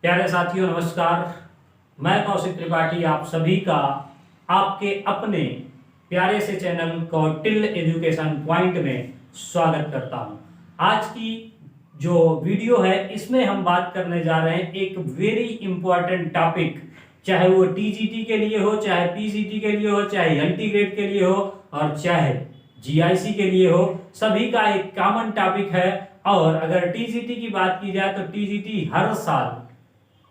प्यारे साथियों नमस्कार। मैं कौशिक त्रिपाठी आप सभी का आपके अपने प्यारे से चैनल कौटिल्य एजुकेशन पॉइंट में स्वागत करता हूं। आज की जो वीडियो है इसमें हम बात करने जा रहे हैं एक वेरी इंपॉर्टेंट टॉपिक, चाहे वो टीजीटी के लिए हो, चाहे पीजीटी के लिए हो, चाहे एलटी ग्रेड के लिए हो और चाहे जीआईसी के लिए हो, सभी का एक कॉमन टॉपिक है। और अगर टीजीटी की बात की जाए तो टीजीटी हर साल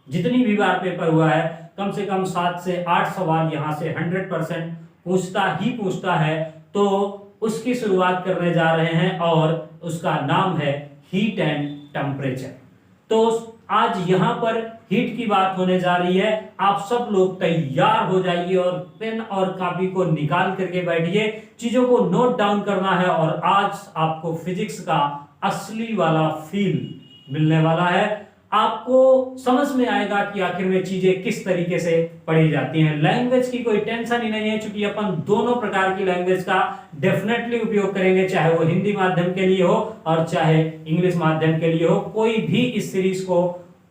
जितनी भी बार पेपर हुआ है कम से कम 7 से 8 सवाल यहां से 100% पूछता है। तो उसकी शुरुआत करने जा रहे हैं और उसका नाम है हीट एंड टेम्परेचर। तो आज यहां पर हीट की बात होने जा रही है। आप सब लोग तैयार हो जाइए और पेन और कॉपी को निकाल करके बैठिए, चीजों को नोट डाउन करना है और आज आपको फिजिक्स का असली वाला फील मिलने वाला है। आपको समझ में आएगा कि आखिर में चीजें किस तरीके से पढ़ी जाती हैं। लैंग्वेज की कोई टेंशन ही नहीं है, क्योंकि अपन दोनों प्रकार की लैंग्वेज का डेफिनेटली उपयोग करेंगे, चाहे वो हिंदी माध्यम के लिए हो और चाहे इंग्लिश माध्यम के लिए हो। कोई भी इस सीरीज को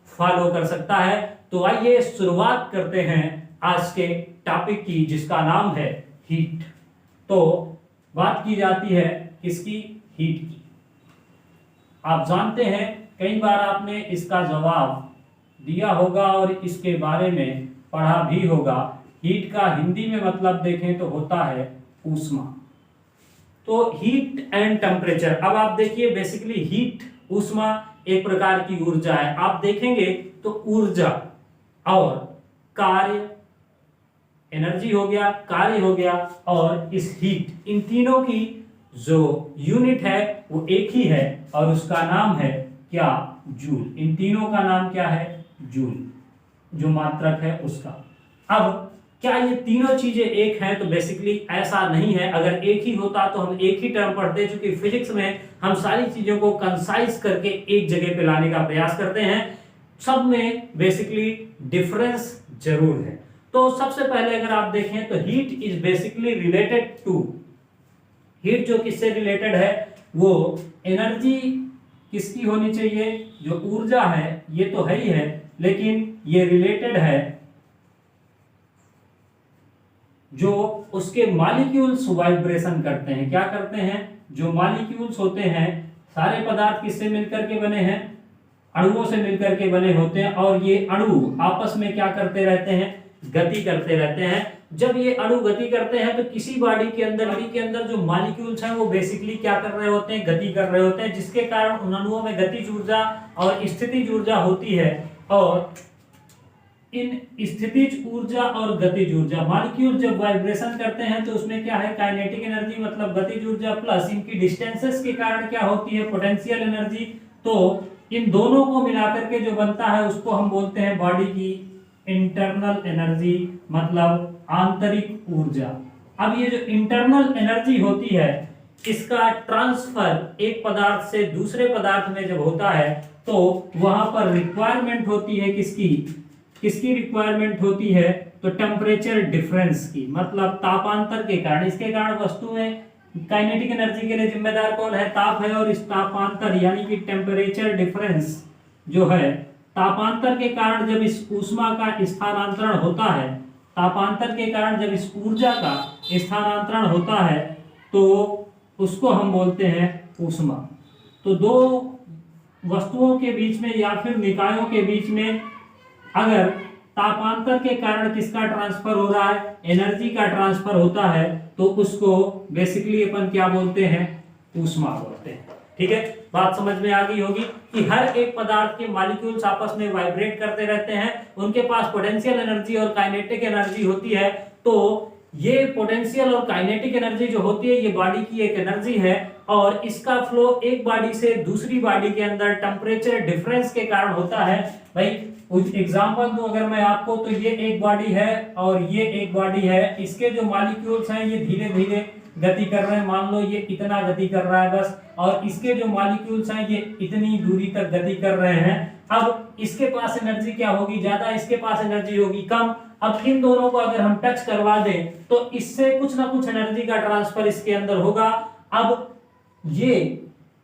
फॉलो कर सकता है। तो आइए शुरुआत करते हैं आज के टॉपिक की, जिसका नाम है हीट। तो बात की जाती है किसकी? हीट की। आप जानते हैं कई बार आपने इसका जवाब दिया होगा और इसके बारे में पढ़ा भी होगा। हीट का हिंदी में मतलब देखें तो होता है ऊष्मा। तो हीट एंड टेम्परेचर, अब आप देखिए बेसिकली हीट ऊष्मा एक प्रकार की ऊर्जा है। आप देखेंगे तो ऊर्जा और कार्य, एनर्जी हो गया, कार्य हो गया और इस हीट, इन तीनों की जो यूनिट है वो एक ही है और उसका नाम है क्या? जूल। इन तीनों का नाम क्या है? जूल, जो मात्रक है उसका। अब क्या ये तीनों चीजें एक हैं? तो बेसिकली ऐसा नहीं है। अगर एक ही होता तो हम एक ही टर्म पढ़ते, क्योंकि फिजिक्स में हम सारी चीजों को कंसाइज करके एक जगह पे लाने का प्रयास करते हैं। सब में बेसिकली डिफरेंस जरूर है। तो सबसे पहले अगर आप देखें तो heat is basically related to, heat जो किससे रिलेटेड है? वो एनर्जी किसकी होनी चाहिए? जो ऊर्जा है ये तो है ही है, लेकिन ये रिलेटेड है जो उसके मॉलिक्यूल्स वाइब्रेशन करते हैं। क्या करते हैं? जो मॉलिक्यूल्स होते हैं, सारे पदार्थ किससे मिलकर के बने हैं? अणुओं से मिलकर के बने होते हैं और ये अणु आपस में क्या करते रहते हैं? गति करते रहते हैं। जब ये अणु गति करते हैं तो किसी बॉडी के अंदर जो मॉलिक्यूल्स हैं वो बेसिकली क्या कर रहे होते हैं? गति कर रहे होते हैं, जिसके कारण उन अणुओं में गतिज ऊर्जा और स्थितिज ऊर्जा होती है। और इन स्थितिज ऊर्जा और गतिज ऊर्जा, मॉलिक्यूल जब वाइब्रेशन करते हैं तो उसमें क्या है? काइनेटिक एनर्जी मतलब गतिज ऊर्जा प्लस इनकी डिस्टेंसेस के कारण क्या होती है? Potential energy. तो इन दोनों को मिलाकर के जो बनता है उसको हम बोलते हैं बॉडी की इंटरनल एनर्जी, मतलब आंतरिक ऊर्जा। अब ये जो इंटरनल एनर्जी होती है, इसका ट्रांसफर एक पदार्थ से दूसरे पदार्थ में जब होता है तो वहां पर रिक्वायरमेंट होती है किसकी रिक्वायरमेंट होती है? तो टेम्परेचर डिफरेंस की, मतलब तापांतर के कारण। इसके कारण वस्तु में काइनेटिक एनर्जी के लिए जिम्मेदार कौन है? ताप है। और इस तापांतर यानी कि टेम्परेचर डिफरेंस जो है, तापांतर के कारण जब इस ऊष्मा का स्थानांतरण होता है, तापांतर के कारण जब इस ऊर्जा का स्थानांतरण होता है तो उसको हम बोलते हैं ऊष्मा। तो दो वस्तुओं के बीच में या फिर निकायों के बीच में अगर तापांतर के कारण किसका ट्रांसफर हो रहा है? एनर्जी का ट्रांसफर होता है, तो उसको बेसिकली अपन क्या बोलते हैं? ऊष्मा बोलते हैं। ठीक है, बात समझ में आ गई होगी कि हर एक पदार्थ के मॉलिक्यूल्स आपस में वाइब्रेट करते रहते हैं, उनके पास पोटेंशियल एनर्जी और काइनेटिक एनर्जी होती है। तो ये पोटेंशियल और काइनेटिक एनर्जी जो होती है ये बॉडी की एक एनर्जी है और इसका फ्लो एक बॉडी से दूसरी बॉडी के अंदर टेम्परेचर डिफरेंस के कारण होता है। भाई कुछ एग्जांपल दूं अगर मैं आपको, तो ये एक बॉडी है और ये एक बॉडी है। इसके जो मॉलिक्यूल्स हैं ये धीरे धीरे गति कर रहे हैं। मान लो ये इतना गति कर रहा है बस, और इसके जो मॉलिक्यूल्स हैं ये इतनी दूरी तक गति कर रहे हैं। अब इसके पास एनर्जी क्या होगी? ज्यादा, इसके पास एनर्जी होगी कम। अब इन दोनों को अगर हम टच करवा दें तो इससे कुछ ना कुछ एनर्जी का ट्रांसफर इसके अंदर होगा। अब ये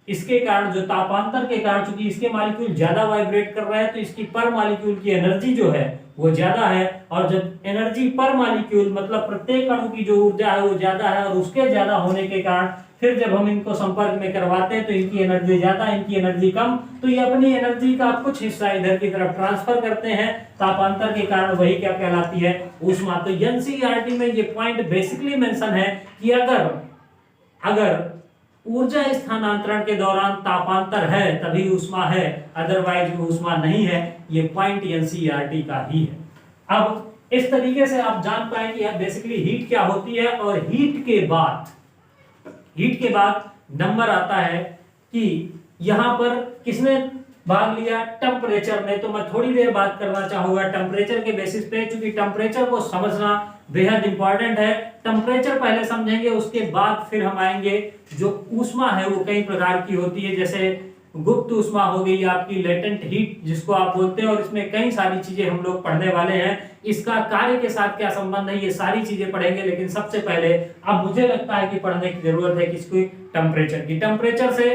इसके कारण जो तापांतर के कारण, चूंकि इसके मॉलिक्यूल ज्यादा वाइब्रेट कर रहा है तो इसकी पर मॉलिक्यूल की एनर्जी जो है वो ज्यादा है, और जब एनर्जी पर मॉलिक्यूल मतलब प्रत्येक अणु की जो ऊर्जा है वो ज्यादा है, और उसके ज्यादा होने के कारण फिर जब हम इनको संपर्क में करवाते हैं तो इनकी एनर्जी ज्यादा, इनकी एनर्जी कम, तो ये अपनी एनर्जी का कुछ हिस्सा इधर की तरफ ट्रांसफर करते हैं तापांतर के कारण, वही क्या कहलाती है, ऊष्मा। तो एनसीईआरटी में ये पॉइंट बेसिकली मेंशन है कि अगर ऊर्जा स्थानांतरण के दौरान तापांतर है तभी ऊष्मा है, अदरवाइज ऊष्मा नहीं है। ये पॉइंट एनसीईआरटी का ही है। अब इस तरीके से आप जान पाएंगे बेसिकली हीट क्या होती है, और हीट के बाद नंबर आता है कि यहां पर किसने भाग लिया, टेम्परेचर में। तो मैं थोड़ी देर बात करना चाहूंगा टेम्परेचर के बेसिस पे, क्योंकि टेम्परेचर को समझना बेहद इंपॉर्टेंट है। टेम्परेचर पहले समझेंगे, उसके बाद फिर हम आएंगे जो ऊष्मा है वो कई प्रकार की होती है, जैसे गुप्त ऊष्मा हो गई आपकी, लेटेंट हीट जिसको आप बोलते हैं, और इसमें कई सारी चीजें हम लोग पढ़ने वाले हैं। इसका कार्य के साथ क्या संबंध है ये सारी चीजें पढ़ेंगे, लेकिन सबसे पहले अब मुझे लगता है कि पढ़ने की जरूरत है किसकी, टेम्परेचर की। टेम्परेचर से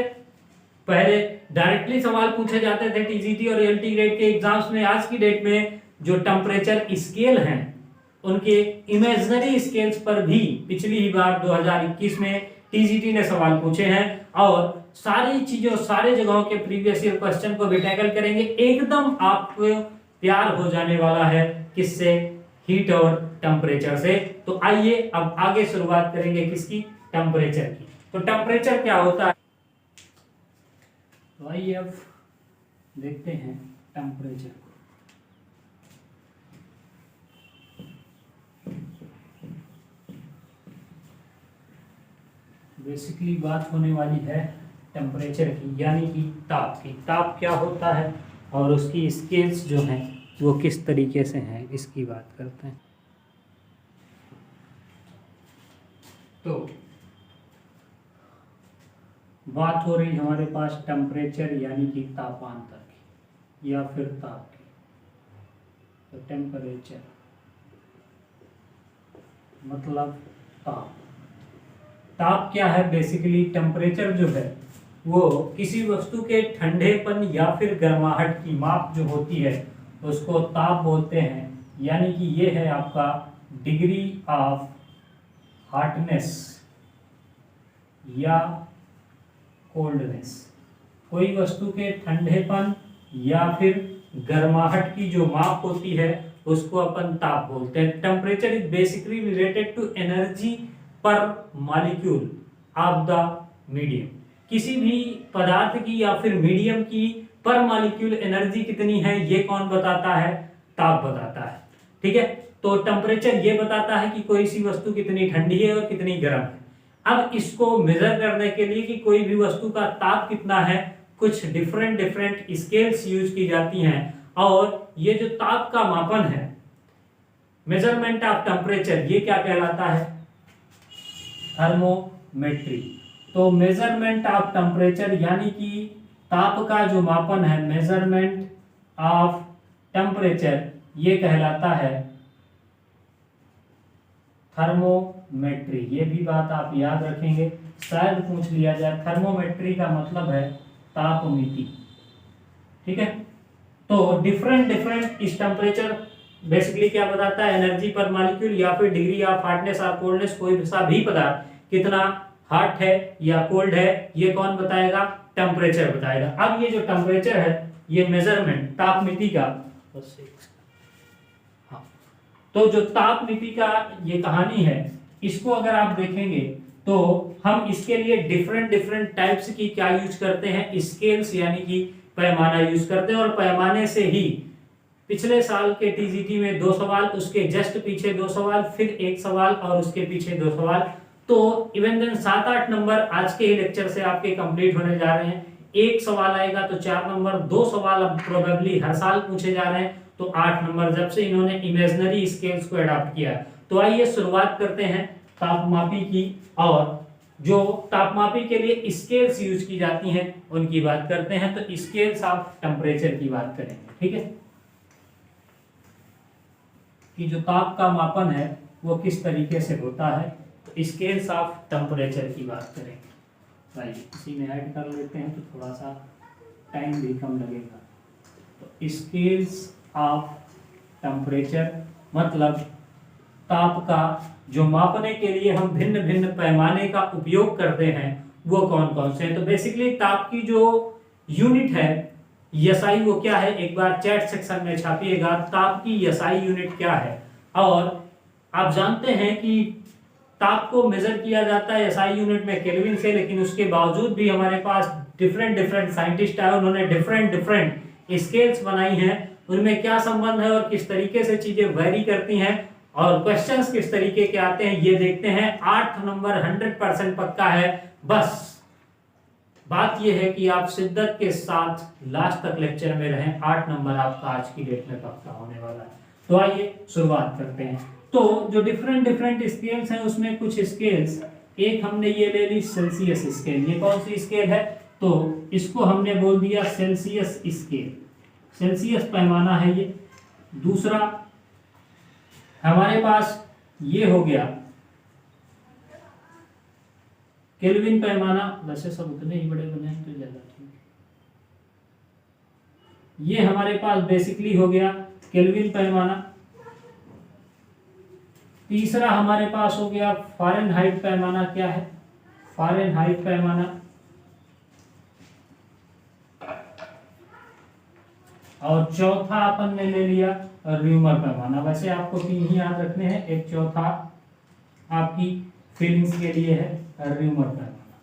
पहले डायरेक्टली सवाल पूछे जाते थे टीजीटी और एलटी ग्रेड के एग्जाम्स में। आज की डेट में जो टेम्परेचर स्केल हैं उनके इमेजिनरी स्केल्स पर भी पिछली ही बार 2021 में टीजीटी ने सवाल पूछे हैं, और सारी चीजों सारे जगहों के प्रीवियस ईयर क्वेश्चन को भी टैकल करेंगे। एकदम आपको प्यार हो जाने वाला है किससे, हीट और टेम्परेचर से। तो आइए अब आगे शुरुआत करेंगे किसकी, टेम्परेचर की। तो टेम्परेचर क्या होता है, तो आइए अब देखते हैं टेम्परेचर को। बेसिकली बात होने वाली है टेम्परेचर की, यानी कि ताप की। ताप क्या होता है और उसकी स्केल्स जो हैं वो किस तरीके से हैं, इसकी बात करते हैं। तो बात हो रही हमारे पास टेम्परेचर यानी कि तापांतर की या फिर ताप की। तो टेम्परेचर मतलब ताप। ताप क्या है, बेसिकली टेम्परेचर जो है वो किसी वस्तु के ठंडेपन या फिर गर्माहट की माप जो होती है उसको ताप बोलते हैं। यानी कि ये है आपका डिग्री ऑफ हॉटनेस या कोल्डनेस। कोई वस्तु के ठंडेपन या फिर गर्माहट की जो माप होती है उसको अपन ताप बोलते हैं। Temperature is basically related to energy per molecule of the medium. किसी भी पदार्थ की या फिर मीडियम की पर मॉलिक्यूल एनर्जी कितनी है ये कौन बताता है, ताप बताता है। ठीक है, तो टेम्परेचर ये बताता है कि कोई सी वस्तु कितनी ठंडी है और कितनी गर्म है। अब इसको मेजर करने के लिए कि कोई भी वस्तु का ताप कितना है, कुछ डिफरेंट स्केल्स यूज की जाती हैं, और ये जो ताप का मापन है, मेजरमेंट ऑफ टेम्परेचर, ये क्या कहलाता है, थर्मोमेट्री। तो मेजरमेंट ऑफ टेम्परेचर यानी कि ताप का जो मापन है, मेजरमेंट ऑफ टेम्परेचर, ये कहलाता है थर्मोमेट्री। ये भी बात आप याद रखेंगे, शायद पूछ लिया जाए। थर्मोमेट्री का मतलब है तापमिति। ठीक है, तो डिफरेंट इस टेम्परेचर बेसिकली क्या बताता है, एनर्जी पर मॉलिक्यूल या फिर डिग्री ऑफ हार्डनेस और कोल्डनेस। कोई सा भी पदार्थ कितना हॉट है या कोल्ड है ये कौन बताएगा, टेम्परेचर बताएगा। अब ये जो टेम्परेचर है ये मेजरमेंट तापमिति का, हाँ, तो जो तापमिति का ये कहानी है, इसको अगर आप देखेंगे तो हम इसके लिए डिफरेंट टाइप्स की क्या यूज करते हैं, स्केल्स यानी कि पैमाना यूज करते हैं। और पैमाने से ही पिछले साल के टीजीटी में 2 सवाल, उसके जस्ट पीछे 2 सवाल, फिर 1 सवाल और उसके पीछे 2 सवाल, तो इवन देन 7-8 नंबर आज के ही लेक्चर से आपके कंप्लीट होने जा रहे हैं। 1 सवाल आएगा तो 4 नंबर, 2 सवाल अब प्रोबेबली हर साल पूछे जा रहे हैं तो 8 नंबर, जब से इन्होंने इमेजिनरी स्केल्स को अडॉप्ट किया। तो आइए शुरुआत करते हैं तापमापी की, और जो तापमापी के लिए स्केल्स यूज की जाती हैं उनकी बात करते हैं। तो स्केल्स ऑफ टेम्परेचर की बात करेंगे। ठीक है, कि जो ताप का मापन है वो किस तरीके से होता है, तो स्केल्स ऑफ टेम्परेचर की बात करेंगे। राइट, इसी में ऐड कर लेते हैं तो थोड़ा सा टाइम भी कम लगेगा। तो स्केल्स ऑफ टेम्परेचर मतलब ताप का जो मापने के लिए हम भिन्न भिन्न पैमाने का उपयोग करते हैं वो कौन कौन से हैं। तो बेसिकली ताप की जो यूनिट है एसआई वो क्या है, एक बार चैट सेक्शन में छापिएगा ताप की एसआई यूनिट क्या है। और आप जानते हैं कि ताप को मेजर किया जाता है एसआई यूनिट में केल्विन से, लेकिन उसके बावजूद भी हमारे पास डिफरेंट साइंटिस्ट आए, उन्होंने डिफरेंट स्केल्स बनाई हैं। उनमें क्या संबंध है और किस तरीके से चीजें वेरी करती हैं और क्वेश्चंस किस तरीके के आते हैं ये देखते हैं। 8 नंबर 100% पक्का है। बस बात यह है कि आप शिद्दत के साथ लास्ट तक लेक्चर में रहें। 8 नंबर आपका आज की डेट में पक्का होने वाला है। तो आइए शुरुआत करते हैं। तो जो डिफरेंट स्केल्स हैं उसमें कुछ स्केल्स, एक हमने ये ले ली सेल्सियस स्केल। ये कौन सी स्केल है, तो इसको हमने बोल दिया सेल्सियस स्केल, सेल्सियस पैमाना है ये। दूसरा हमारे पास ये हो गया केल्विन पैमाना, वैसे सब उतने ही बड़े बने हैं तो ज्यादा ठीक है। ये हमारे पास बेसिकली हो गया केल्विन पैमाना। तीसरा हमारे पास हो गया फ़ारेनहाइट पैमाना। क्या है, फ़ारेनहाइट पैमाना। और चौथा अपन ने ले लिया र्यूमर पैमाना। वैसे आपको 3 ही याद रखने हैं, एक चौथा आपकी फीलिंग्स के लिए है र्यूमर पैमाना।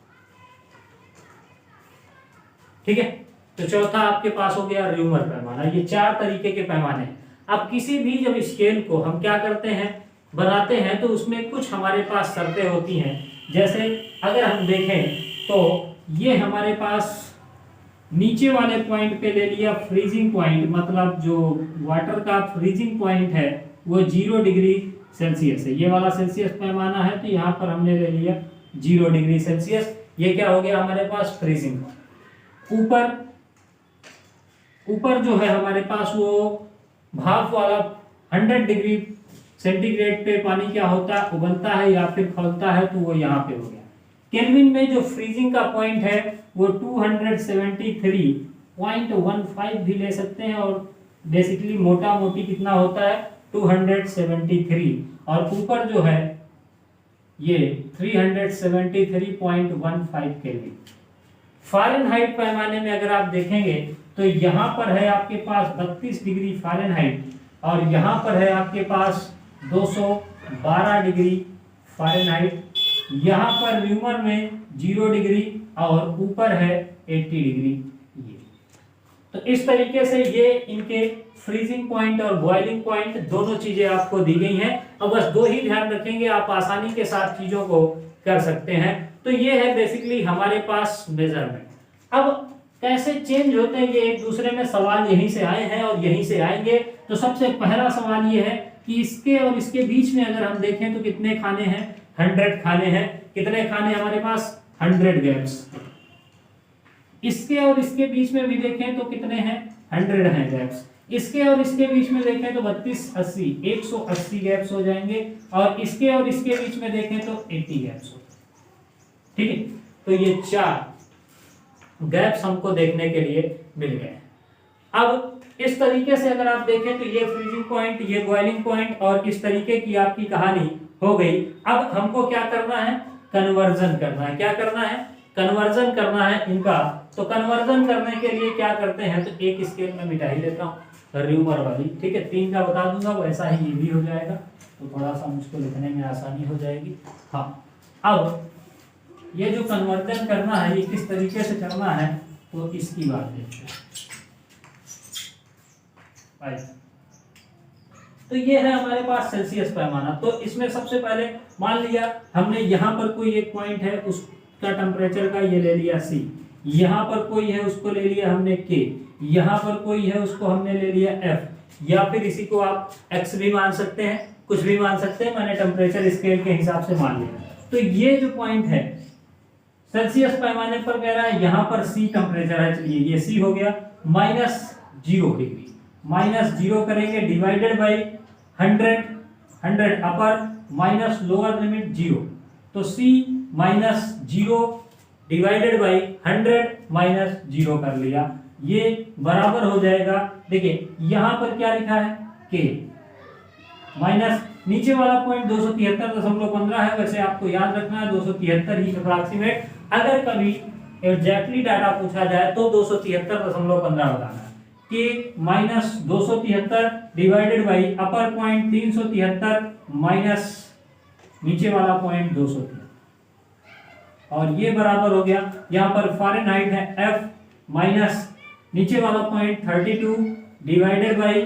ठीक है, तो चौथा आपके पास हो गया र्यूमर पैमाना। ये 4 तरीके के पैमाने हैं। अब किसी भी जब स्केल को हम क्या करते हैं, बनाते हैं, तो उसमें कुछ हमारे पास शर्तें होती हैं। जैसे अगर हम देखें तो ये हमारे पास नीचे वाले पॉइंट पे ले लिया फ्रीजिंग पॉइंट, मतलब जो वाटर का फ्रीजिंग पॉइंट है वो 0 डिग्री सेल्सियस है। ये वाला सेल्सियस पैमाना है, तो यहाँ पर हमने ले लिया 0 डिग्री सेल्सियस। ये क्या हो गया हमारे पास फ्रीजिंग। ऊपर जो है हमारे पास वो भाप वाला 100 डिग्री सेंटीग्रेड पे पानी क्या होता है, उबलता है या फिर खौलता है, तो वो यहाँ पे हो गया। केल्विन में जो फ्रीजिंग का पॉइंट है वो 273.15 भी ले सकते हैं, और बेसिकली मोटा मोटी कितना होता है 273, और ऊपर जो है ये 373.15 केल्विन। फ़ारेनहाइट पैमाने में अगर आप देखेंगे तो यहाँ पर है आपके पास 32 डिग्री फ़ारेनहाइट, और यहाँ पर है आपके पास 212 डिग्री फ़ारेनहाइट। यहाँ पर र्यूमर में 0 डिग्री और ऊपर है 80 डिग्री। ये तो इस तरीके से ये इनके फ्रीजिंग पॉइंट और बॉइलिंग पॉइंट दोनों चीजें आपको दी गई हैं। अब बस 2 ही ध्यान रखेंगे, आप आसानी के साथ चीजों को कर सकते हैं। तो ये है बेसिकली हमारे पास मेजरमेंट। अब कैसे चेंज होते हैं ये एक दूसरे में, सवाल यहीं से आए हैं और यहीं से आएंगे। तो सबसे पहला सवाल ये है कि इसके और इसके बीच में अगर हम देखें तो कितने खाने हैं, 100 खाने हैं। कितने खाने हमारे पास, 100 गैप्स। इसके और इसके बीच में भी देखें तो कितने हैं, 100 हैं गैप्स। इसके और इसके बीच में देखें तो 32 80 180 गैप्स हो जाएंगे, और इसके और इसके बीच में देखें तो 80 गैप्स हो। ठीक है, तो ये 4 गैप्स हमको देखने के लिए मिल गए। अब इस तरीके से अगर आप देखें तो ये फ्रीजिंग पॉइंट, ये बॉइलिंग पॉइंट, और इस तरीके की आपकी कहानी हो गई। अब हमको क्या करना है, कन्वर्जन करना है। क्या करना है, कन्वर्जन करना है इनका। तो कन्वर्जन करने के लिए क्या करते हैं, तो एक स्केल में मिटा ही लेता हूँ र्यूमर वाली। ठीक है, 3 का बता दूंगा, वैसा ही ये भी हो जाएगा, तो थोड़ा सा मुझको लिखने में आसानी हो जाएगी। हाँ, अब ये जो कन्वर्जन करना है ये किस तरीके से करना है, तो इसकी बात देखते हैं। तो ये है हमारे पास सेल्सियस पैमाना। तो इसमें सबसे पहले मान लिया हमने यहाँ पर कोई एक पॉइंट है, उसका टेम्परेचर का ये ले लिया C, यहाँ पर कोई है उसको ले लिया हमने K, यहाँ पर कोई है उसको हमने ले लिया F, या फिर इसी को आप X भी मान सकते हैं, कुछ भी मान सकते हैं, मैंने टेम्परेचर स्केल के हिसाब से मान लिया। तो ये जो पॉइंट है सेल्सियस पैमाने पर कह रहा है यहाँ पर C टेम्परेचर है, चलिए ये C हो गया -0 डिग्री। -0 करेंगे divided by 100 upper minus lower limit 0, तो C -0 डिवाइडेड बाई 100 माइनस 0 कर लिया, ये बराबर हो जाएगा। देखिए यहां पर क्या लिखा है के माइनस नीचे वाला पॉइंट 273.15 है, वैसे आपको याद रखना है 273 ही अप्रॉक्सीमेट। अगर कभी एग्जैक्टली डाटा पूछा जाए तो 273.15 बताना है। के minus 273 divided by upper point 373 minus नीचे वाला पॉइंट 273, और ये बराबर हो गया। यहाँ पर फ़ारेनहाइट है F माइनस नीचे वाला पॉइंट 32 डिवाइडेड बाई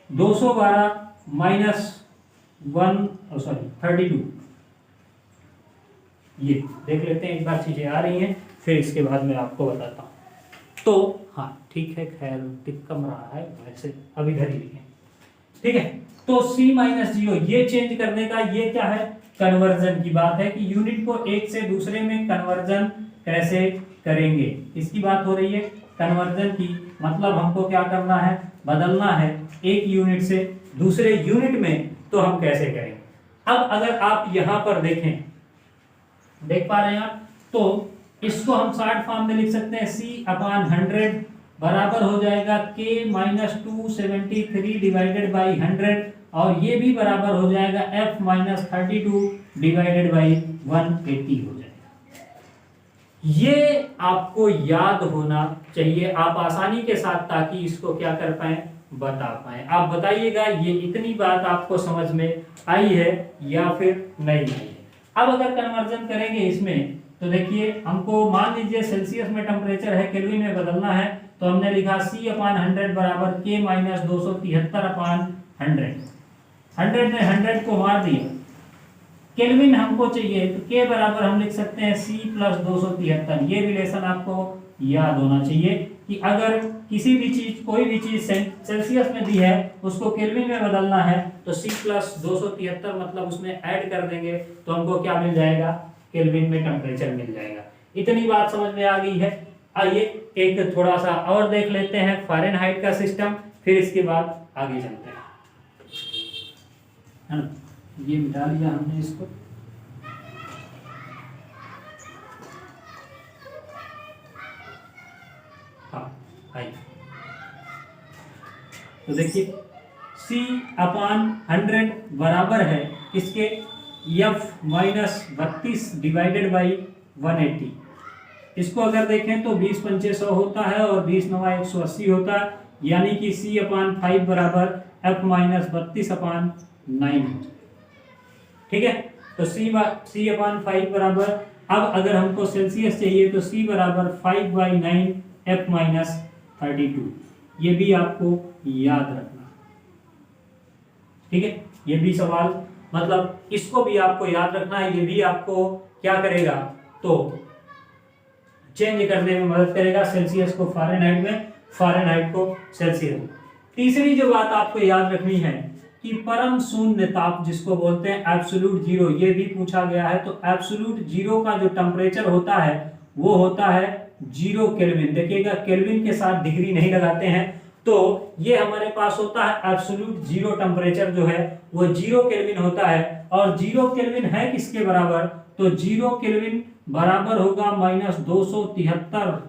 212 माइनस 32। ये देख लेते हैं एक बार, चीजें आ रही हैं, फिर इसके बाद मैं आपको बताता हूँ। तो हाँ ठीक है, खैर टिक कम रहा है वैसे, अब इधर ही लिखें, ठीक है। तो C माइनस 0 ये चेंज करने का, ये क्या है, कन्वर्जन की बात है कि यूनिट को एक से दूसरे में कन्वर्जन कैसे करेंगे, इसकी बात हो रही है। कन्वर्जन की मतलब हमको क्या करना है, बदलना है एक यूनिट से दूसरे यूनिट में, तो हम कैसे करेंगे। अब अगर आप यहां पर देखें, देख पा रहे हैं आप, तो इसको हम शॉर्ट फॉर्म में लिख सकते हैं C/100 बराबर हो जाएगा K माइनस 273 डिवाइडेड बाई 100, और ये भी बराबर हो जाएगा F माइनस 32 डिवाइडेड बाई 180 हो जाएगा। ये आपको याद होना चाहिए आप आसानी के साथ, ताकि इसको क्या कर पाए, बता पाए। आप बताइएगा ये इतनी बात आपको समझ में आई है या फिर नहीं आई है। अब अगर कन्वर्जन करेंगे इसमें, तो देखिए हमको मान लीजिए सेल्सियस में टेम्परेचर है, केल्विन में बदलना है, तो हमने लिखा C/100 बराबर K माइनस 273/100। 100 ने 100 को मार दिया, केल्विन हमको चाहिए, तो K बराबर हम लिख सकते हैं C प्लस 273। ये रिलेशन आपको याद होना चाहिए कि अगर किसी भी चीज, कोई भी चीज सेल्सियस में दी है, उसको केल्विन में बदलना है, तो C प्लस 273 मतलब उसमें ऐड कर देंगे, तो हमको क्या मिल जाएगा, केल्विन में टेम्परेचर मिल जाएगा। इतनी बात समझ में आ गई है। आइए एक थोड़ा सा और देख लेते हैं फ़ारेनहाइट का सिस्टम, फिर इसके बाद आगे चलते हैं, है ना। ये मिटा लिया हमने इसको, हाँ आइए। तो देखिए C/100 बराबर है इसके F माइनस 32 डिवाइडेड बाई 180। इसको अगर देखें तो 20 पंचे 100 होता है और 20 नवा 180 होता है, यानी कि C/5 बराबर F माइनस 32/9। ठीक है, तो C/5 बराबर, अब अगर हमको सेल्सियस चाहिए तो C बराबर 5/9 F माइनस 32। ये भी आपको याद रखना, ठीक है। ये भी सवाल, मतलब इसको भी आपको याद रखना है, ये भी आपको क्या करेगा, तो चेंज करने में मदद करेगा, सेल्सियस को फ़ारेनहाइट में, फ़ारेनहाइट को सेल्सियस में। तीसरी जो बात आपको याद रखनी है कि परम शून्य ताप जिसको बोलते हैं एब्सोल्यूट जीरो, ये भी पूछा गया है। तो एब्सोल्यूट जीरो का जो टेम्परेचर होता है वो होता है 0 केल्विन। देखिएगा केल्विन के साथ डिग्री नहीं लगाते हैं, तो ये हमारे पास होता है एब्सोल्यूट जीरो टेम्परेचर जो है वो 0 केल्विन होता है। और 0 केल्विन है किसके बराबर, तो 0 केल्विन बराबर होगा माइनस 273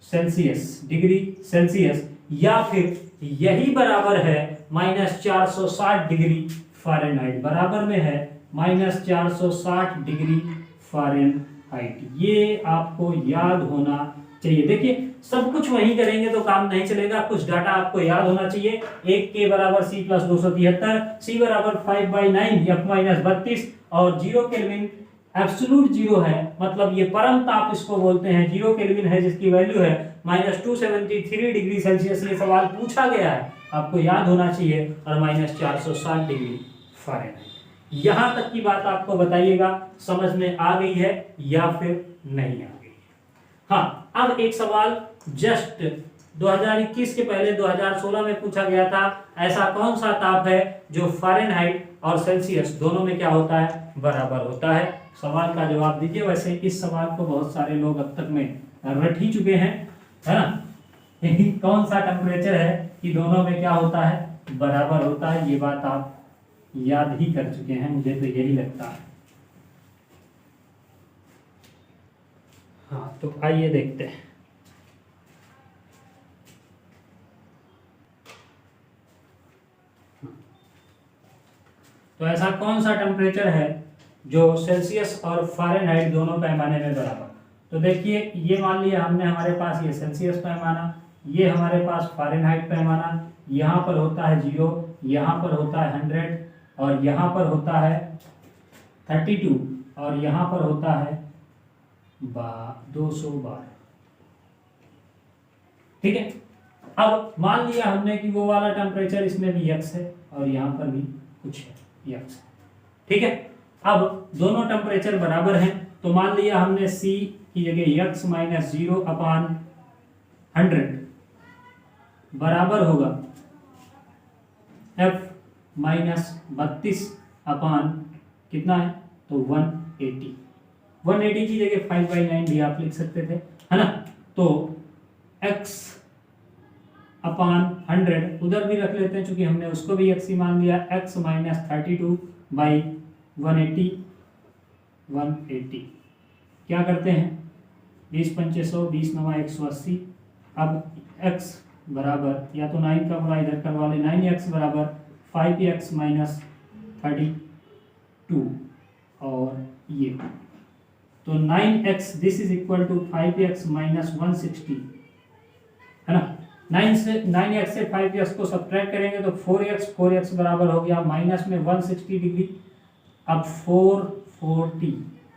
सेल्सियस, डिग्री सेल्सियस, या फिर यही बराबर है माइनस 460 डिग्री फ़ारेनहाइट, बराबर में है माइनस 460 डिग्री फ़ारेनहाइट। ये आपको याद होना चाहिए। देखिए सब कुछ वही करेंगे तो काम नहीं चलेगा, कुछ डाटा आपको याद होना चाहिए। एक के बराबर C प्लस 273, C बराबर 5/9 F माइनस 32, और 0 केल्विन एब्सोल्यूट जीरो है, मतलब ये परम ताप इसको बोलते हैं, 0 केल्विन है जिसकी वैल्यू है माइनस 273 डिग्री सेल्सियस। ये सवाल पूछा गया है, आपको याद होना चाहिए, और माइनस 460 डिग्री फ़ारेनहाइट। यहां तक की बात आपको बताइएगा समझ में आ गई है या फिर नहीं आ गई। हाँ, अब एक सवाल जस्ट 2021 के पहले 2016 में पूछा गया था, ऐसा कौन सा ताप है जो फ़ारेनहाइट और सेल्सियस दोनों में क्या होता है, बराबर होता है। सवाल का जवाब दीजिए। वैसे इस सवाल को बहुत सारे लोग अब तक में रट ही चुके हैं, है ना। कौन सा टेम्परेचर है कि दोनों में क्या होता है, बराबर होता है, ये बात आप याद ही कर चुके हैं, मुझे तो यही लगता है। हाँ, तो आइए देखते हैं। तो ऐसा कौन सा टेम्परेचर है जो सेल्सियस और फ़ारेनहाइट दोनों पैमाने में बराबर। तो देखिए, ये मान लिया हमने, हमारे पास ये सेल्सियस पैमाना, ये हमारे पास फ़ारेनहाइट पैमाना, यहाँ पर होता है 0, यहाँ पर होता है 100 और यहाँ पर होता है 32 और यहाँ पर होता है 212। ठीक है। अब मान लिया हमने कि वो वाला टेम्परेचर इसमें भी यक्स है और यहाँ पर भी कुछ है यक्स। ठीक है। अब दोनों टेम्परेचर बराबर हैं, तो मान लिया हमने C की जगह यक्स माइनस 0 अपान 100 बराबर होगा F माइनस 32 अपान कितना है, तो 180। 180 की जगह 5/9 भी आप लिख सकते थे, है ना। तो x अपान 100 उधर भी रख लेते हैं, चूंकि हमने उसको भी x ही मान लिया। x माइनस 32 बाई 180 क्या करते हैं, 20 पंचे 100, 20 9 180। अब x बराबर, या तो 9 का गुणा इधर करवा ले, 9x बराबर 5x माइनस 32 और ये तो 9x this is equal to 5x minus 160, है ना। 9x से 5x को सब्ट्रैक्ट करेंगे तो 4x बराबर हो गया माइनस में 160 डिग्री। अब 440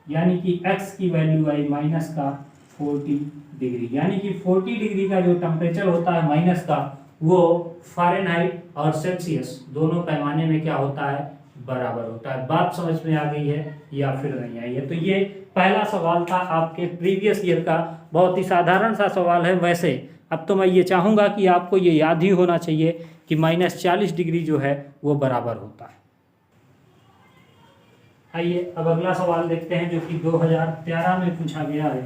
यानी कि x की वैल्यू आई माइनस का 40 डिग्री, यानी कि 40 डिग्री का जो टेम्परेचर होता है माइनस का, वो फ़ारेनहाइट और सेल्सियस दोनों पैमाने में क्या होता है, बराबर होता है। बात समझ में आ गई है या फिर नहीं आई है। तो ये पहला सवाल था आपके प्रीवियस ईयर का, बहुत ही साधारण सा सवाल है। वैसे अब तो मैं ये चाहूँगा कि आपको ये याद ही होना चाहिए कि -40 डिग्री जो है वो बराबर होता है। आइए अब अगला सवाल देखते हैं, जो कि 2013 में पूछा गया है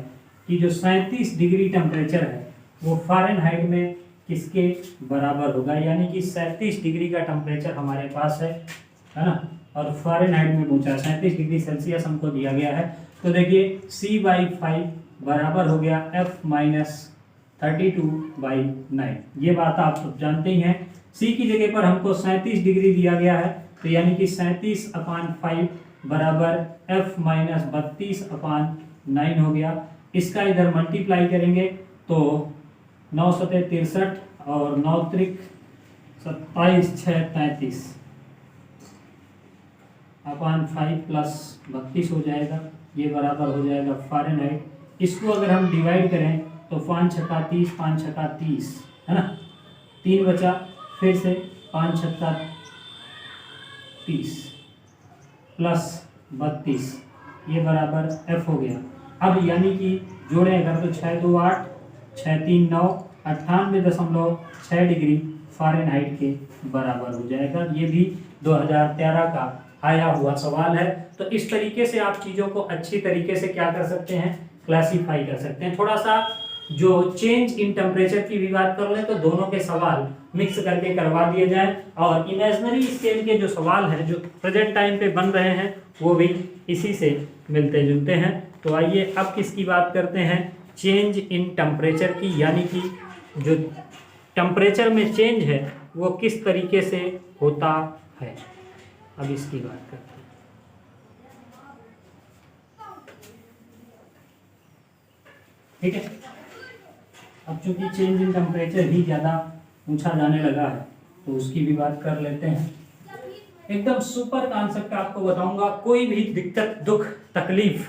कि जो 37 डिग्री टेम्परेचर है वो फ़ारेनहाइट में किसके बराबर होगा। यानी कि 37 डिग्री का टेम्परेचर हमारे पास है ना, और फ़ारेनहाइट में पूछा 37 डिग्री सेल्सियस हमको दिया गया है। तो देखिए C/5 बराबर हो गया F माइनस 32/9। ये बात आप सब जानते ही हैं। C की जगह पर हमको 37 डिग्री दिया गया है, तो यानी कि 37/5 बराबर F माइनस 32/9 हो गया। इसका इधर मल्टीप्लाई करेंगे तो 9 सतह 63 और 9 त्रिक 27 6 33 अपान 5 प्लस 32 हो जाएगा। ये बराबर हो जाएगा फ़ारेनहाइट। इसको अगर हम डिवाइड करें तो 5 छक्का 30, 5 छक्का 30, है ना, 3 बचा, फिर से 5 छक्का 30 प्लस 32, ये बराबर F हो गया। अब यानी कि जोड़ें अगर तो 6 2 8, 6 3 9, 98.6 डिग्री फ़ारेनहाइट के बराबर हो जाएगा। ये भी 2013 का आया हुआ सवाल है। तो इस तरीके से आप चीज़ों को अच्छी तरीके से क्या कर सकते हैं, क्लासीफाई कर सकते हैं। थोड़ा सा जो चेंज इन टेम्परेचर की भी बात कर लें तो दोनों के सवाल मिक्स करके करवा दिए जाए, और इमेजिनरी स्केल के जो सवाल हैं जो प्रेजेंट टाइम पे बन रहे हैं वो भी इसी से मिलते जुलते हैं। तो आइए अब किसकी बात करते हैं, चेंज इन टेम्परेचर की, यानी कि जो टेम्परेचर में चेंज है वो किस तरीके से होता है। अब इसकी बात करते हैं। ठीक है। अब चूंकि चेंज इन टेम्परेचर ही ज़्यादा पूछा जाने लगा है तो उसकी भी बात कर लेते हैं। एकदम सुपर कॉन्सेप्ट आपको बताऊंगा, कोई भी दिक्कत दुख तकलीफ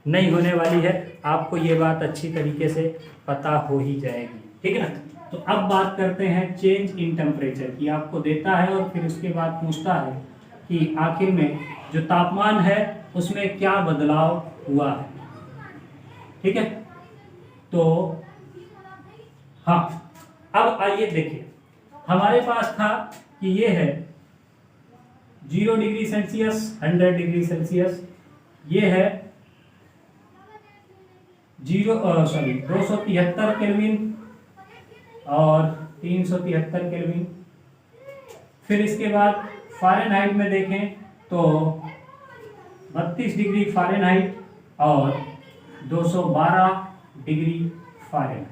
नहीं होने वाली है। आपको ये बात अच्छी तरीके से पता हो ही जाएगी, ठीक है ना। तो अब बात करते हैं चेंज इन टेम्परेचर की। आपको देता है और फिर उसके बाद पूछता है कि आखिर में जो तापमान है उसमें क्या बदलाव हुआ है, ठीक है। तो हाँ, अब आइए देखिए, हमारे पास था कि ये है 0 डिग्री सेल्सियस, 100 डिग्री सेल्सियस, ये है 273 केल्विन और 373 केल्विन। फिर इसके बाद फ़ारेनहाइट में देखें तो 32 डिग्री फ़ारेनहाइट और 212 डिग्री फ़ारेनहाइट।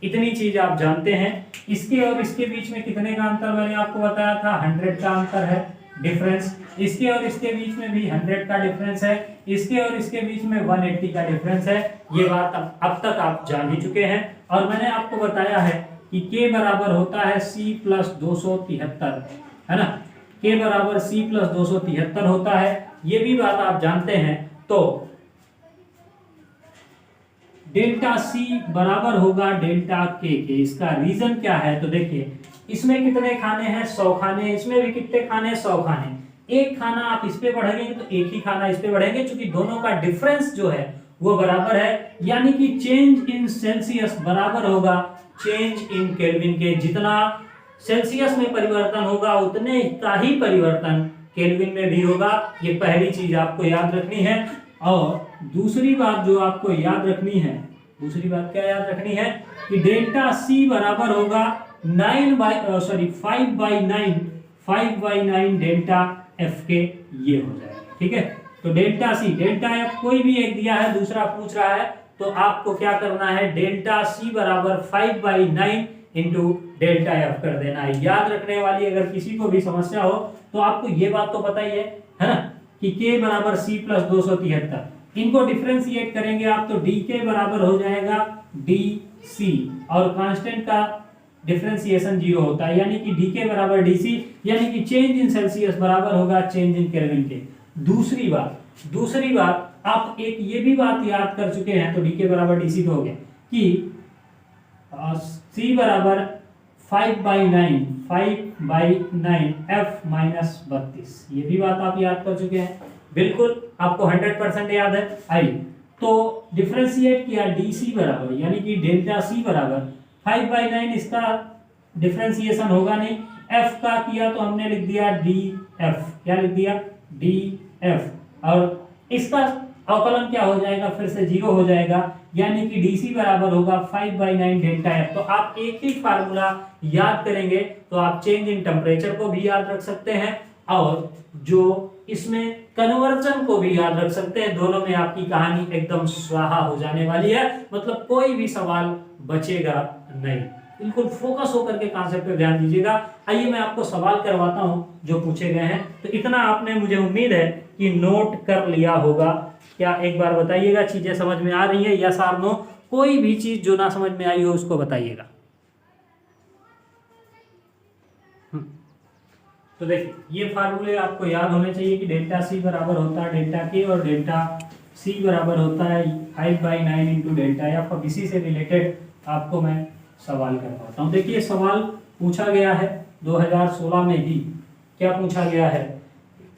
इतनी चीज आप जानते हैं। इसके और इसके बीच में कितने का अंतर मैंने आपको बताया था, 100 का अंतर है डिफरेंस। इसके और इसके बीच में भी 100 का डिफरेंस है। इसके और इसके बीच में 180 का डिफरेंस है। ये बात अब तक आप जान ही चुके हैं। और मैंने आपको बताया है कि K बराबर होता है C प्लस 273, है ना। K बराबर C प्लस 273 होता है, ये भी बात आप जानते हैं। तो डेल्टा C बराबर होगा डेल्टा K के। इसका रीजन क्या है, तो देखिए इसमें कितने खाने हैं, 100 खाने, इसमें भी कितने खाने, 100 खाने। एक खाना आप इस पे बढ़ेंगे तो एक ही खाना इस पे बढ़ेंगे, क्योंकि दोनों का डिफरेंस जो है वो बराबर है। यानी कि चेंज इन सेल्सियस बराबर होगा चेंज इन केल्विन के। जितना सेल्सियस में परिवर्तन होगा उतने का ही परिवर्तन केल्विन में भी होगा। ये पहली चीज आपको याद रखनी है। और दूसरी बात जो आपको याद रखनी है, दूसरी बात क्या याद रखनी है कि डेल्टा C बराबर होगा 5/9 डेल्टा F के, ये हो जाएगा। ठीक है, तो डेल्टा C, डेल्टा F कोई भी एक दिया है, दूसरा पूछ रहा है, तो आपको क्या करना है, डेल्टा C बराबर 5/9 इंटू डेल्टा F कर देना है। याद रखने वाली अगर किसी को भी समस्या हो तो आपको ये बात तो पता ही है ना, कि K बराबर C प्लस 273। इनको डिफरेंशिएट करेंगे आप तो DK बराबर हो जाएगा DC, और कांस्टेंट का डिफरेंशिएशन 0 होता है, यानी कि DK बराबर DC, यानी कि चेंज इन सेल्सियस बराबर होगा चेंज इन केल्विन के। दूसरी बात आप एक ये भी बात याद कर चुके हैं, तो DK बराबर DC तो हो गया कि C बराबर 5/9 F माइनस 32, ये भी बात आप याद कर चुके हैं। बिल्कुल आपको 100% याद है। आइए तो डिफरेंशिएट किया DC बराबर, यानी कि डेल्टा C बराबर 5/9, इसका डिफरेंशिएशन होगा नहीं। F का किया तो हमने लिख दिया DF, क्या लिख दिया DF, और इसका अवकलन क्या हो जाएगा, फिर से 0 हो जाएगा, यानी कि DC बराबर होगा 5/9 डेल्टा F। तो आप एक ही फार्मूला याद करेंगे तो आप चेंज इन टेम्परेचर को भी याद रख सकते हैं, और जो इसमें कन्वर्जन को भी याद रख सकते हैं। दोनों में आपकी कहानी एकदम स्वाहा हो जाने वाली है, मतलब कोई भी सवाल बचेगा नहीं। बिल्कुल फोकस होकर के कॉन्सेप्ट पे ध्यान दीजिएगा। आइए मैं आपको सवाल करवाता हूं जो पूछे गए हैं। तो इतना आपने, मुझे उम्मीद है कि नोट कर लिया होगा। क्या एक बार बताइएगा चीजें समझ में आ रही है, यस और नो। कोई भी चीज जो ना समझ में आई हो उसको बताइएगा। तो देखिए ये फार्मूले आपको याद होने चाहिए कि डेल्टा C बराबर होता है डेल्टा K, और डेल्टा C बराबर होता है 5/9 इंटू डेल्टा F। अब इसी से रिलेटेड आपको मैं सवाल करवाता हूँ। देखिए सवाल पूछा गया है 2016 में ही। क्या पूछा गया है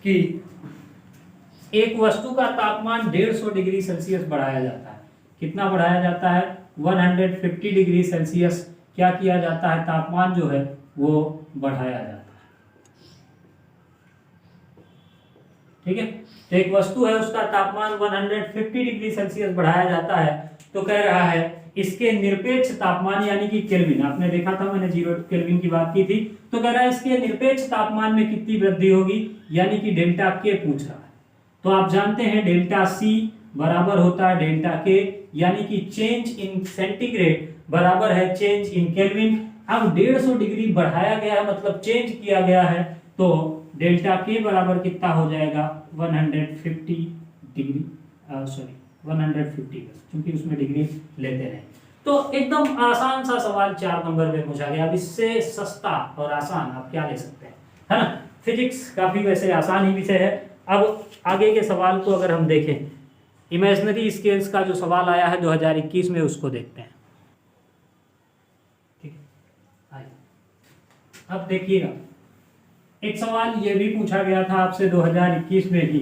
कि एक वस्तु का तापमान 150 डिग्री सेल्सियस बढ़ाया जाता है। कितना बढ़ाया जाता है, 150 डिग्री सेल्सियस क्या किया जाता है, तापमान जो है वो बढ़ाया जाता है। ठीक है, तो एक वस्तु है उसका तापमान 150 डिग्री सेल्सियस बढ़ाया जाता है। तो कह रहा है इसके निरपेक्ष तापमान, यानी कि केल्विन, आपने देखा था मैंने 0 केल्विन की बात की थी। तो कह रहा है इसके निरपेक्ष तापमान में कितनी वृद्धि होगी, यानी कि डेल्टा K पूछ रहा है। तो आप जानते हैं डेल्टा C बराबर होता है डेल्टा K, यानी कि चेंज इन सेंटीग्रेड बराबर है चेंज इन केल्विन। अब 150 डिग्री बढ़ाया गया है, मतलब चेंज किया गया है, तो डेल्टा K बराबर कितना हो जाएगा, 150 डिग्री, 150, क्योंकि उसमें डिग्री लेते हैं। तो एकदम आसान सा सवाल 4 नंबर में पूछा गया। अब इससे सस्ता और आसान आप क्या ले सकते हैं, है ना। फिजिक्स काफी वैसे आसान ही विषय है। अब आगे के सवाल को अगर हम देखें, इमेजिनरी स्केल्स का जो सवाल आया है 2021 में, उसको देखते हैं। ठीक है, अब देखिएगा एक सवाल ये भी पूछा गया था आपसे 2021 में भी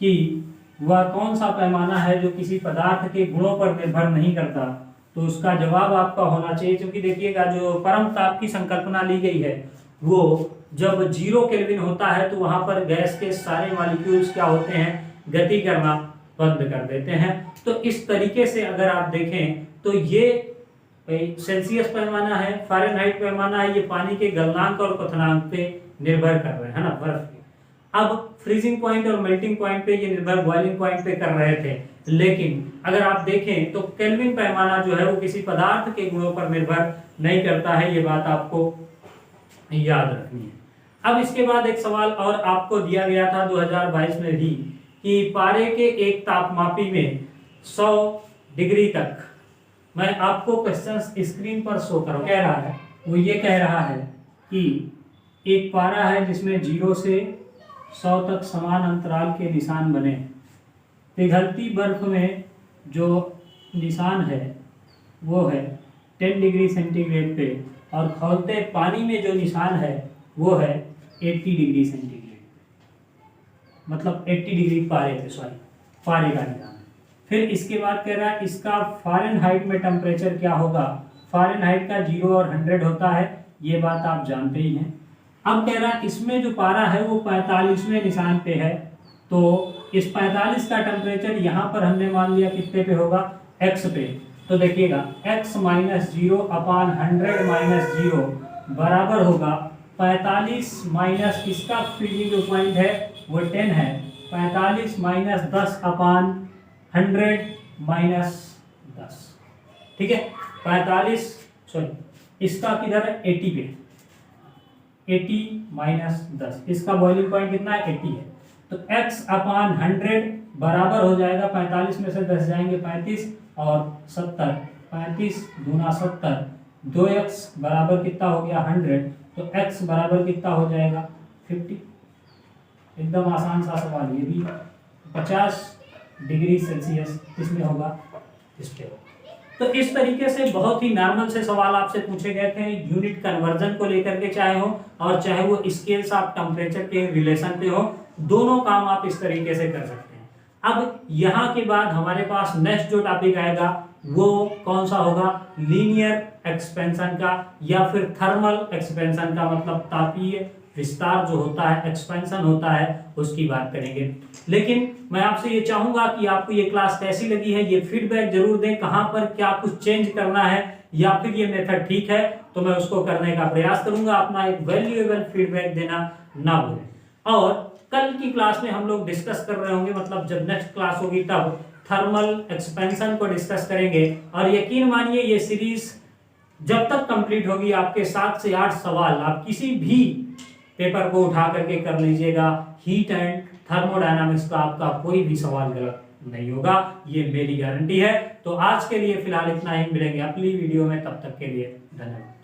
कि वह कौन सा पैमाना है जो किसी पदार्थ के गुणों पर निर्भर नहीं करता। तो उसका जवाब आपका होना चाहिए, क्योंकि देखिएगा जो परम ताप की संकल्पना ली गई है वो जब 0 केल्विन होता है तो वहां पर गैस के सारे मॉलिक्यूल्स क्या होते हैं, गति करना बंद कर देते हैं। तो इस तरीके से अगर आप देखें तो ये सेल्सियस पैमाना है, फारेनहाइट पैमाना है, ये पानी के गलनांक और क्वथनांक पे निर्भर कर रहे हैं, है ना, बर्फ के। अब फ्रीजिंग पॉइंट और मेल्टिंग पॉइंट पे ये निर्भर बॉइलिंग पॉइंट पे कर रहे थे, लेकिन अगर आप देखें तो केल्विन पैमाना जो है वो किसी पदार्थ के गुणों पर निर्भर नहीं करता है, ये बात आपको याद रखनी है। अब इसके बाद एक सवाल और आपको दिया गया था 2022 में भी कि पारे के एक तापमापी में 100 डिग्री तक, मैं आपको क्वेश्चन स्क्रीन पर शो करूं, कह रहा है वो ये कह रहा है कि एक पारा है जिसमें 0 से 100 तक समान अंतराल के निशान बने। पिघलती बर्फ में जो निशान है वो है 10 डिग्री सेंटीग्रेड पे, और खौलते पानी में जो निशान है वो है 80 डिग्री सेंटीग्रेड, मतलब 80 डिग्री पारे पे, पारे का निशान है। फिर इसके बाद कह रहा है इसका फ़ारेनहाइट में टेम्परेचर क्या होगा। फ़ारेनहाइट का 0 और 100 होता है, ये बात आप जानते ही हैं। अब कह रहा है इसमें जो पारा है वो 45वें निशान पे है, तो इस 45 का टेम्परेचर यहाँ पर हमने मान लिया कितने पे होगा, x पे। तो देखिएगा x माइनस 0 अपान 100 माइनस 0 बराबर होगा 45 माइनस इसका फ्रीजिंग जो पॉइंट है वो 10 है, 45 माइनस 10 अपान 100 माइनस 10, ठीक है। 45 सॉरी इसका किधर है 80 पे, 80 माइनस 10, इसका बॉइलिंग पॉइंट कितना है 80 है, तो x अपान 100 बराबर हो जाएगा 45 में से 10 जाएंगे 35 और 70, 35 दूना 70, 2x बराबर कितना हो गया 100, तो x बराबर कितना हो जाएगा 50। एकदम आसान सा सवाल, ये भी 50 डिग्री सेल्सियस इसमें होगा, इस पे होगा। तो इस तरीके से बहुत ही नॉर्मल से सवाल आपसे पूछे गए थे यूनिट कन्वर्जन को लेकर के, चाहे हो और चाहे वो स्केल्स ऑफ टेम्परेचर के रिलेशन पे हो, दोनों काम आप इस तरीके से कर सकते हैं। अब यहाँ के बाद हमारे पास नेक्स्ट जो टॉपिक आएगा वो कौन सा होगा, लीनियर एक्सपेंशन का या फिर थर्मल एक्सपेंशन का, मतलब तापीय विस्तार जो होता है, एक्सपेंशन होता है, उसकी बात करेंगे। लेकिन मैं आपसे ये चाहूंगा कि आपको ये क्लास कैसी लगी है ये फीडबैक जरूर दें, कहां पर क्या कुछ चेंज करना है या फिर ये मेथड ठीक है, तो मैं उसको करने का प्रयास करूंगा। अपना एक वैल्यूएबल फीडबैक देना ना भूलें। और कल की क्लास में हम लोग डिस्कस कर रहे होंगे, मतलब जब नेक्स्ट क्लास होगी तब थर्मल एक्सपेंशन को डिस्कस करेंगे। और यकीन मानिए ये सीरीज जब तक कंप्लीट होगी आपके 7 से 8 सवाल आप किसी भी पेपर को उठा करके कर लीजिएगा, हीट एंड थर्मोडायनामिक्स का आपका कोई भी सवाल गलत नहीं होगा, ये मेरी गारंटी है। तो आज के लिए फिलहाल इतना ही, मिलेंगे अगली वीडियो में, तब तक के लिए धन्यवाद।